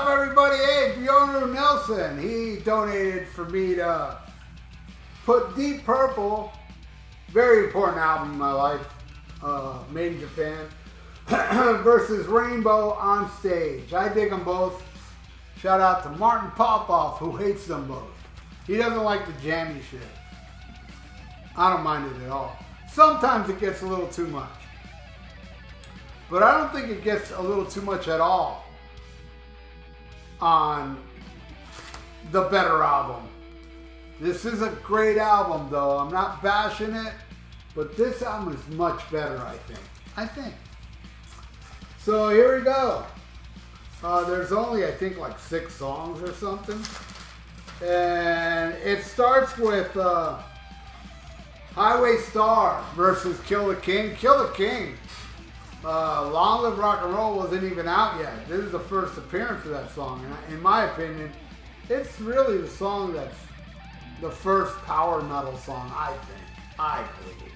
up, everybody? Hey, Bjørn-Rune Nilsen. He donated for me to put Deep Purple, very important album in my life, made in Japan, versus Rainbow on stage. I dig them both. Shout out to Martin Popoff, who hates them both. He doesn't like the jammy shit. I don't mind it at all. Sometimes it gets a little too much. But I don't think it gets a little too much at all on the better album. This is a great album, though. I'm not bashing it, but this album is much better, I think. So here we go. There's only, I think, like 6 songs or something. And it starts with Highway Star versus Kill the King. Kill the King. Long Live Rock and Roll wasn't even out yet. This is the first appearance of that song. And in my opinion, it's really the song that's the first power metal song, I believe.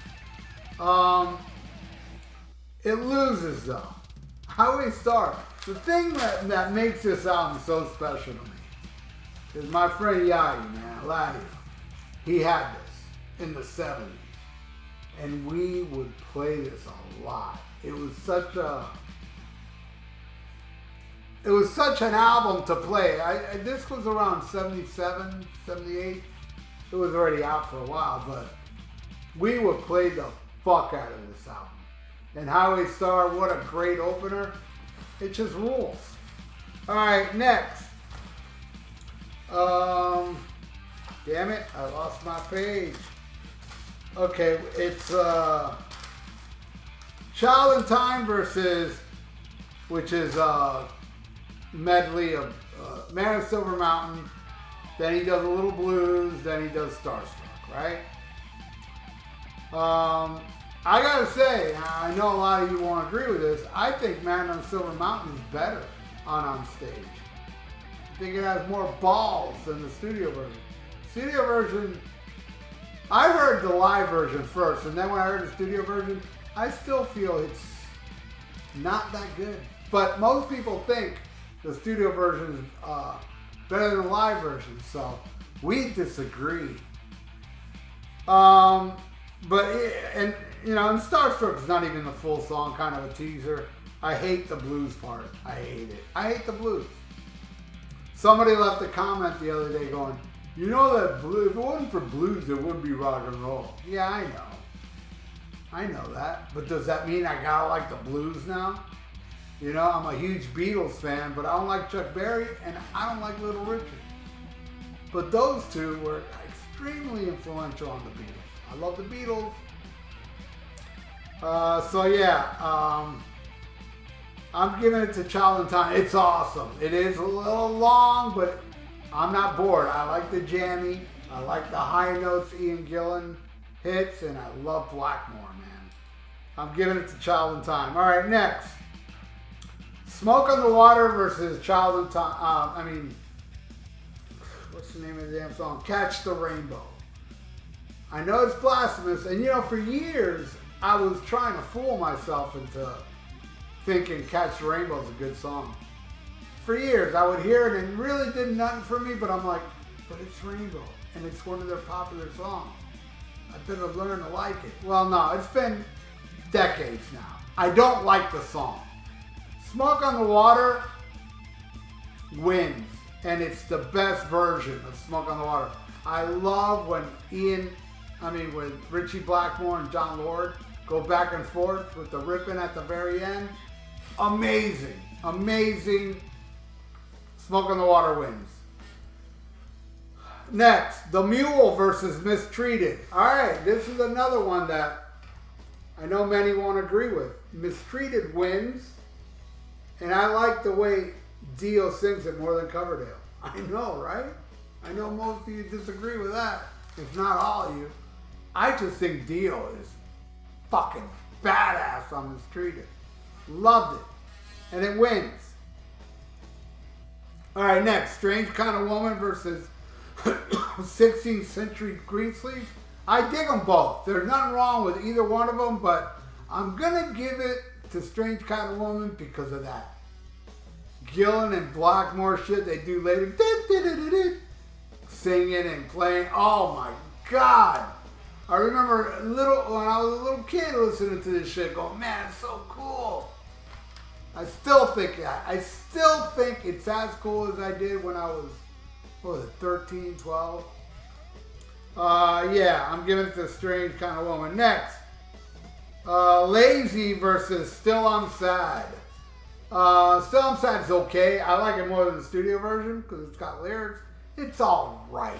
It loses, though. Highway Star. The thing that makes this album so special to me is my friend Yadi, man, Laddie. He had this in the 70s. And we would play this a lot. It was such an album to play. This was around 77, 78. It was already out for a while, but we would play the fuck out of this album. And Highway Star, what a great opener. It just rules. All right, next. Damn it, I lost my page. Okay, it's Child in Time versus, which is a medley of Man of Silver Mountain. Then he does a little blues. Then he does Starstruck, right? I gotta say, I know a lot of you won't agree with this. I think Man on Silver Mountain is better on stage. I think it has more balls than the studio version. Studio version, I heard the live version first, and then when I heard the studio version, I still feel it's not that good. But most people think the studio version is better than the live version, so we disagree. And Starstruck is not even the full song, kind of a teaser. I hate the blues part. I hate it. I hate the blues. Somebody left a comment the other day going, you know that if it wasn't for blues, it wouldn't be rock and roll. Yeah, I know. I know that. But does that mean I gotta like the blues now? You know, I'm a huge Beatles fan, but I don't like Chuck Berry, and I don't like Little Richard. But those two were extremely influential on the Beatles. I love the Beatles. I'm giving it to Child in Time. It's awesome. It is a little long, but I'm not bored. I like the jammy. I like the high notes Ian Gillan hits, and I love Blackmore, man. I'm giving it to Child in Time. All right, next. Smoke on the Water versus Child in Time. What's the name of the damn song? Catch the Rainbow. I know it's blasphemous, and for years, I was trying to fool myself into thinking Catch the Rainbow is a good song. For years, I would hear it and it really did nothing for me, but I'm like, but it's Rainbow, and it's one of their popular songs. I better learn to like it. Well, no, it's been decades now. I don't like the song. Smoke on the Water wins, and it's the best version of Smoke on the Water. I love when when Richie Blackmore and John Lord go back and forth with the ripping at the very end. Amazing. Amazing. Smoke on the Water wins. Next, The Mule versus Mistreated. All right, this is another one that I know many won't agree with. Mistreated wins, and I like the way Dio sings it more than Coverdale. I know, right? I know most of you disagree with that, if not all of you. I just think Dio is fucking badass on Mistreated. Loved it. And it wins. All right, next. Strange Kind of Woman versus 16th Century Greensleeves. I dig them both. There's nothing wrong with either one of them, but I'm going to give it to Strange Kind of Woman because of that Gillen and Blackmore shit they do later. Singing and playing. Oh my God. I remember when I was a little kid listening to this shit going, man, it's so cool. I still think it's as cool as I did when I was, 13, 12? Yeah, I'm giving it to Strange Kind of Woman. Next, Lazy versus Still I'm Sad. Still I'm Sad is okay. I like it more than the studio version because it's got lyrics. It's all right.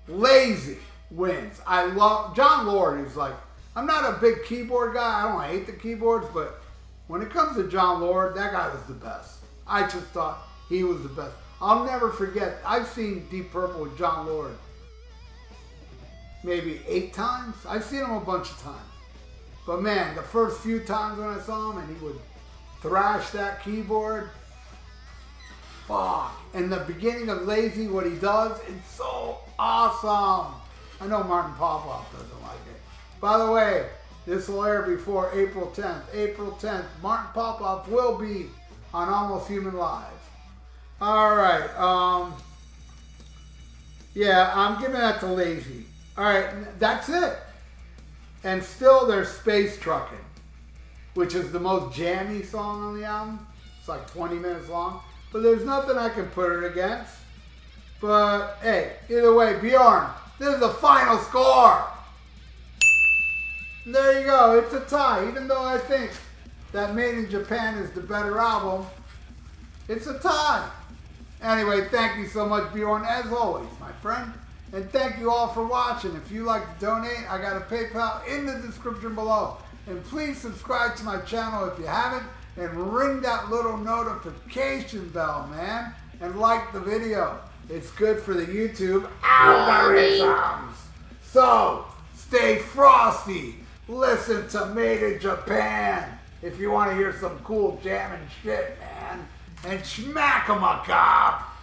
Lazy wins. I love John Lord. He's like, I'm not a big keyboard guy. I don't hate the keyboards, but when it comes to John Lord, that guy was the best. I just thought he was the best. I'll never forget. I've seen Deep Purple with John Lord maybe 8 times. I've seen him a bunch of times. But man, the first few times when I saw him and he would thrash that keyboard, fuck. And the beginning of Lazy, what he does, it's so awesome. I know Martin Popoff doesn't like it. By the way, this will air before April 10th. April 10th, Martin Popoff will be on Almost Human Live. All right. Yeah, I'm giving that to Lazy. All right, that's it. And still there's Space Truckin', which is the most jammy song on the album. It's like 20 minutes long. But there's nothing I can put it against. But hey, either way, Bjorn, this is the final score. And there you go, it's a tie. Even though I think that Made in Japan is the better album, it's a tie. Anyway, thank you so much, Bjorn, as always, my friend. And thank you all for watching. If you'd like to donate, I got a PayPal in the description below. And please subscribe to my channel if you haven't. And ring that little notification bell, man. And like the video. It's good for the YouTube algorithms. So, stay frosty. Listen to Made in Japan. If you want to hear some cool jamming shit, man. And smack 'em a cop.